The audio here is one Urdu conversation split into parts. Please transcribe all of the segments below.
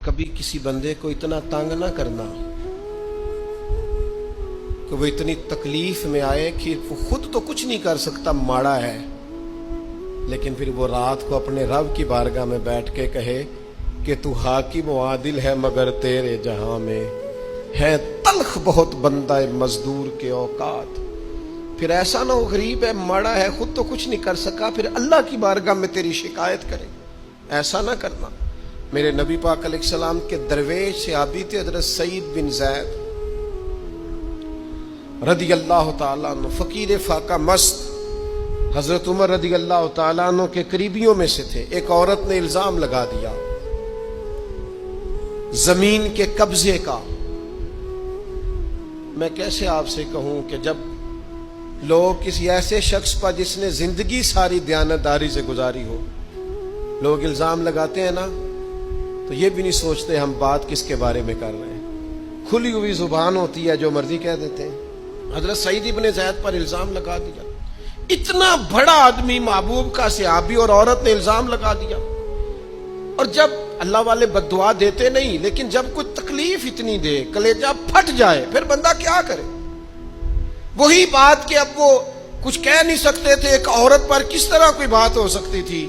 کبھی کسی بندے کو اتنا تنگ نہ کرنا کہ وہ اتنی تکلیف میں آئے کہ وہ خود تو کچھ نہیں کر سکتا، ماڑا ہے، لیکن پھر وہ رات کو اپنے رب کی بارگاہ میں بیٹھ کے کہے کہ تو حاکم و عادل ہے مگر تیرے جہاں میں ہے تلخ بہت بندہ مزدور کے اوقات۔ پھر ایسا نہ ہو غریب ہے، ماڑا ہے، خود تو کچھ نہیں کر سکا، پھر اللہ کی بارگاہ میں تیری شکایت کرے۔ ایسا نہ کرنا۔ میرے نبی پاک علیہ السلام کے درویش صحابی تھے حضرت سعید بن زید رضی اللہ تعالیٰ عنہ، فقیر فاقہ مست، حضرت عمر رضی اللہ تعالیٰ عنہ کے قریبیوں میں سے تھے۔ ایک عورت نے الزام لگا دیا زمین کے قبضے کا۔ میں کیسے آپ سے کہوں کہ جب لوگ کسی ایسے شخص پر جس نے زندگی ساری دیانتداری سے گزاری ہو، لوگ الزام لگاتے ہیں نا، تو یہ بھی نہیں سوچتے ہم بات کس کے بارے میں کر رہے ہیں، کھلی ہوئی زبان ہوتی ہے، جو مرضی کہہ دیتے ہیں۔ حضرت سعید بن زید پر الزام لگا دیا، اتنا بڑا آدمی، محبوب کا صحابی، اور عورت نے الزام لگا دیا۔ اور جب اللہ والے بد دعا دیتے نہیں، لیکن جب کوئی تکلیف اتنی دے، کلیجہ پھٹ جائے، پھر بندہ کیا کرے؟ وہی بات کہ اب وہ کچھ کہہ نہیں سکتے تھے، ایک عورت پر کس طرح کوئی بات ہو سکتی تھی؟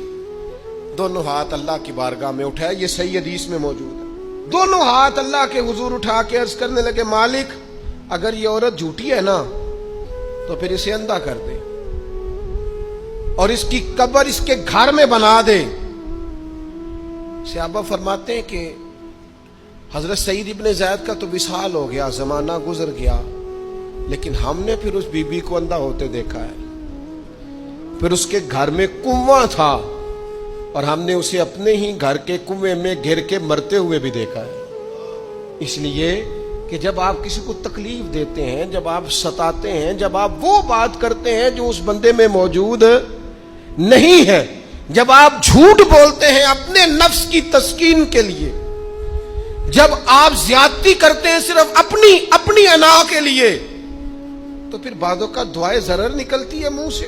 دونوں ہاتھ اللہ کی بارگاہ میں اٹھائے، یہ صحیح حدیث میں موجود ہے۔ دونوں ہاتھ اللہ کے حضور اٹھا کے عرض کرنے لگے، مالک اگر یہ عورت جھوٹی ہے نا تو پھر اسے اندھا کر دے اور اس کی قبر اس کے گھر میں بنا دے۔ صحابہ فرماتے ہیں کہ حضرت سعید ابن زید کا تو وصال ہو گیا، زمانہ گزر گیا، لیکن ہم نے پھر اس بی بی کو اندھا ہوتے دیکھا ہے۔ پھر اس کے گھر میں کنواں تھا اور ہم نے اسے اپنے ہی گھر کے کنویں میں گر کے مرتے ہوئے بھی دیکھا ہے۔ اس لیے کہ جب آپ کسی کو تکلیف دیتے ہیں، جب آپ ستاتے ہیں، جب آپ وہ بات کرتے ہیں جو اس بندے میں موجود نہیں ہے، جب آپ جھوٹ بولتے ہیں اپنے نفس کی تسکین کے لیے، جب آپ زیادتی کرتے ہیں صرف اپنی انا کے لیے، تو پھر بعدوں کا دعائے ضرر نکلتی ہے منہ سے۔